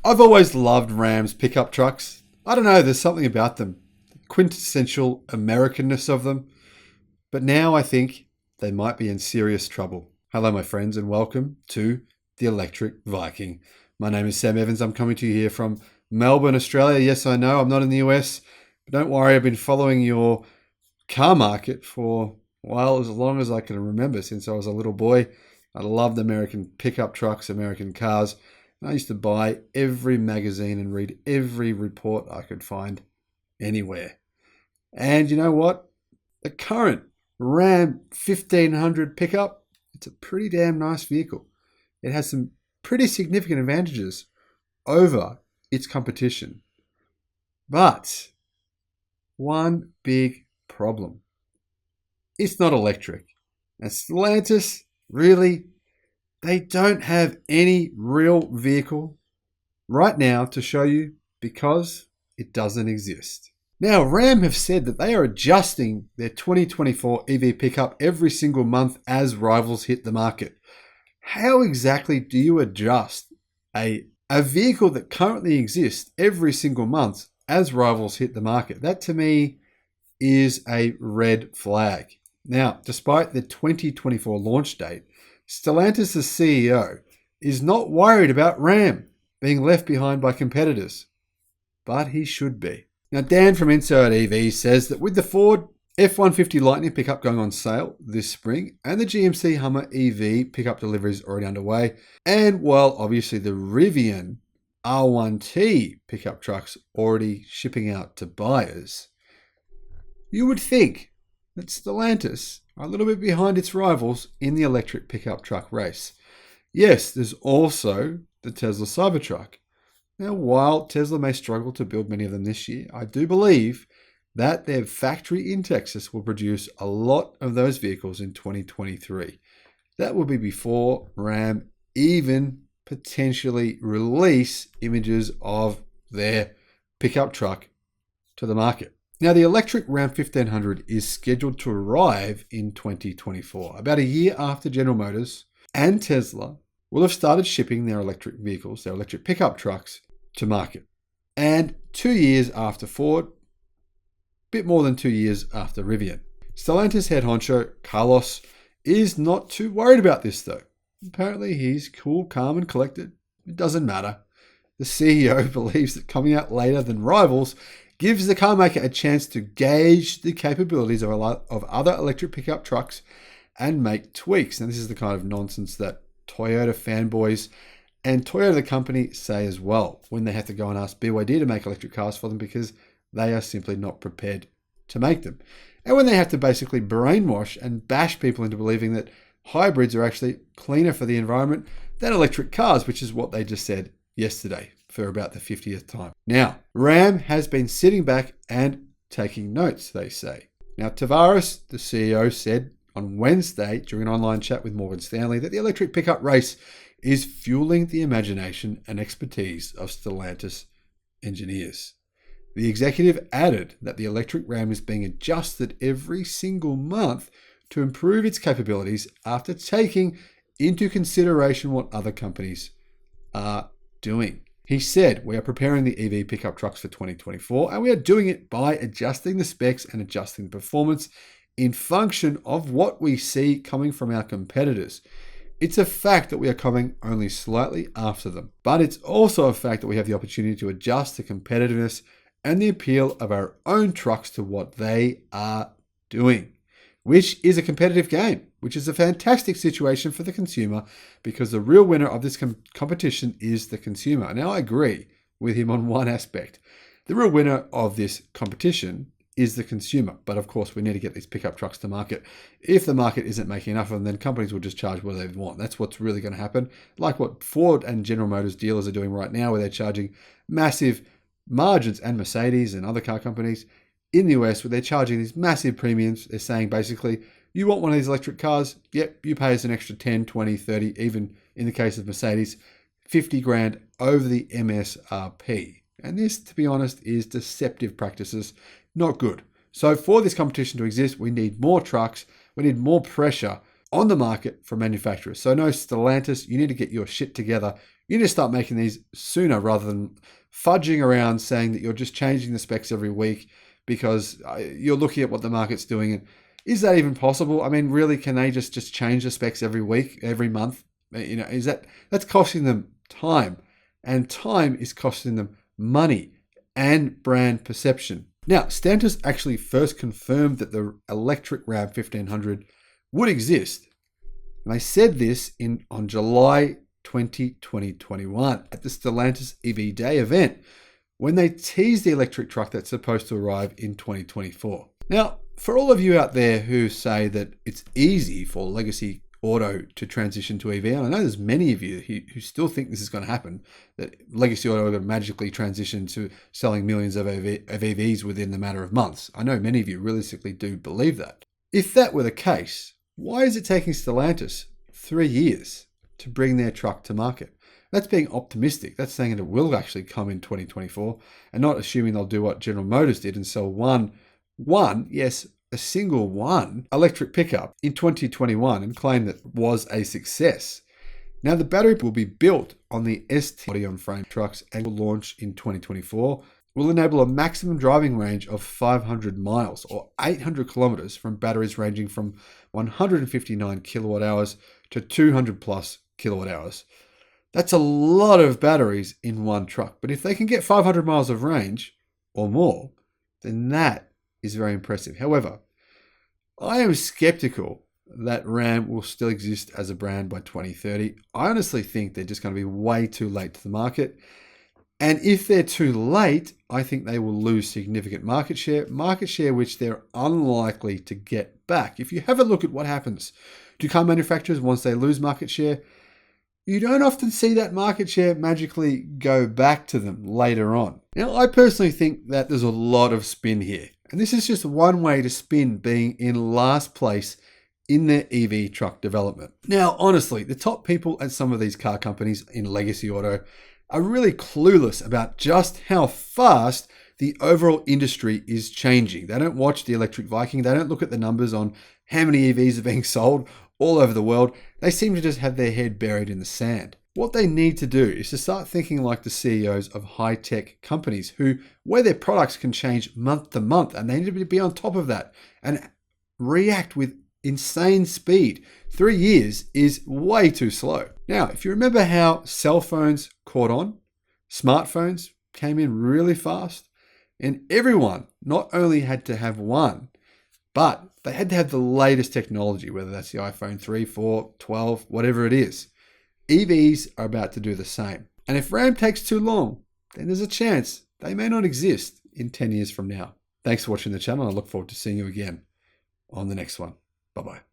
I've always loved Ram's pickup trucks. I don't know, there's something about them, the quintessential Americanness of them. But now I think they might be in serious trouble. Hello, my friends, and welcome to the Electric Viking. My name is Sam Evans. I'm coming to you here from Melbourne, Australia. Yes, I know I'm not in the US, but don't worry, I've been following your car market for, well, as long as I can remember, since I was a little boy. I loved American pickup trucks, American cars. I used to buy every magazine and read every report I could find anywhere. And you know what? The current Ram 1500 pickup, it's a pretty damn nice vehicle. It has some pretty significant advantages over its competition. But one big problem. It's not electric. And Stellantis, really, they don't have any real vehicle right now to show you because it doesn't exist. Now, Ram have said that they are adjusting their 2024 EV pickup every single month as rivals hit the market. How exactly do you adjust a vehicle that currently exists every single month as rivals hit the market? That to me is a red flag. Now, despite the 2024 launch date, Stellantis' CEO is not worried about Ram being left behind by competitors, but he should be. Now, Dan from Inside EV says that with the Ford F-150 Lightning pickup going on sale this spring and the GMC Hummer EV pickup deliveries already underway, and while obviously the Rivian R1T pickup trucks already shipping out to buyers, you would think that Stellantis are a little bit behind its rivals in the electric pickup truck race. Yes, there's also the Tesla Cybertruck. Now, while Tesla may struggle to build many of them this year, I do believe that their factory in Texas will produce a lot of those vehicles in 2023. That will be before Ram even potentially release images of their pickup truck to the market. Now, the electric Ram 1500 is scheduled to arrive in 2024, about a year after General Motors and Tesla will have started shipping their electric vehicles, their electric pickup trucks, to market. And 2 years after Ford, a bit more than 2 years after Rivian. Stellantis head honcho Carlos is not too worried about this though. Apparently he's cool, calm and collected. It doesn't matter. The CEO believes that coming out later than rivals gives the car maker a chance to gauge the capabilities of other electric pickup trucks and make tweaks. And this is the kind of nonsense that Toyota fanboys and Toyota the company say as well when they have to go and ask BYD to make electric cars for them because they are simply not prepared to make them. And when they have to basically brainwash and bash people into believing that hybrids are actually cleaner for the environment than electric cars, which is what they just said yesterday for about the 50th time. Now, Ram has been sitting back and taking notes, they say. Now, Tavares, the CEO, said on Wednesday during an online chat with Morgan Stanley that the electric pickup race is fueling the imagination and expertise of Stellantis engineers. The executive added that the electric Ram is being adjusted every single month to improve its capabilities after taking into consideration what other companies are doing. He said, we are preparing the EV pickup trucks for 2024 and we are doing it by adjusting the specs and adjusting the performance in function of what we see coming from our competitors. It's a fact that we are coming only slightly after them, but it's also a fact that we have the opportunity to adjust the competitiveness and the appeal of our own trucks to what they are doing, which is a competitive game, which is a fantastic situation for the consumer because the real winner of this competition is the consumer. Now, I agree with him on one aspect. The real winner of this competition is the consumer. But of course, we need to get these pickup trucks to market. If the market isn't making enough of them, then companies will just charge what they want. That's what's really going to happen. Like what Ford and General Motors dealers are doing right now, where they're charging massive margins, and Mercedes and other car companies in the US, where they're charging these massive premiums. They're saying basically, you want one of these electric cars? Yep, you pay us an extra 10, 20, 30, even in the case of Mercedes, 50 grand over the MSRP. And this, to be honest, is deceptive practices. Not good. So for this competition to exist, we need more trucks. We need more pressure on the market from manufacturers. So no, Stellantis, you need to get your shit together You need to start making these sooner rather than fudging around saying that you're just changing the specs every week because you're looking at what the market's doing. And is that even possible? I mean, really, can they just change the specs every week, every month? You know, that's costing them time, and time is costing them money and brand perception. Now, Stellantis actually first confirmed that the electric Ram 1500 would exist. And they said this on July 2021 at the Stellantis EV Day event when they teased the electric truck that's supposed to arrive in 2024. Now, for all of you out there who say that it's easy for legacy auto to transition to EV, and I know there's many of you who still think this is going to happen, that legacy auto are going to magically transition to selling millions of EVs within the matter of months. I know many of you realistically do believe that. If that were the case, why is it taking Stellantis 3 years to bring their truck to market? That's being optimistic. That's saying that it will actually come in 2024 and not assuming they'll do what General Motors did and sell a single one electric pickup in 2021 and claim that was a success. Now the battery will be built on the ST body on frame trucks and will launch in 2024. Will enable a maximum driving range of 500 miles or 800 kilometers from batteries ranging from 159 kilowatt hours to 200 plus kilowatt hours. That's a lot of batteries in one truck. But if they can get 500 miles of range or more, then that is very impressive. However, I am skeptical that Ram will still exist as a brand by 2030. I honestly think they're just going to be way too late to the market. And if they're too late, I think they will lose significant market share which they're unlikely to get back. If you have a look at what happens to car manufacturers once they lose market share, you don't often see that market share magically go back to them later on. Now, I personally think that there's a lot of spin here. And this is just one way to spin being in last place in their EV truck development. Now, honestly, the top people at some of these car companies in legacy auto are really clueless about just how fast the overall industry is changing. They don't watch the electric Viking. They don't look at the numbers on how many EVs are being sold all over the world. They seem to just have their head buried in the sand. What they need to do is to start thinking like the CEOs of high-tech companies where their products can change month to month, and they need to be on top of that and react with insane speed. 3 years is way too slow. Now, if you remember how cell phones caught on, smartphones came in really fast, and everyone not only had to have one, but they had to have the latest technology, whether that's the iPhone 3, 4, 12, whatever it is. EVs are about to do the same. And if Ram takes too long, then there's a chance they may not exist in 10 years from now. Thanks for watching the channel. I look forward to seeing you again on the next one. Bye-bye.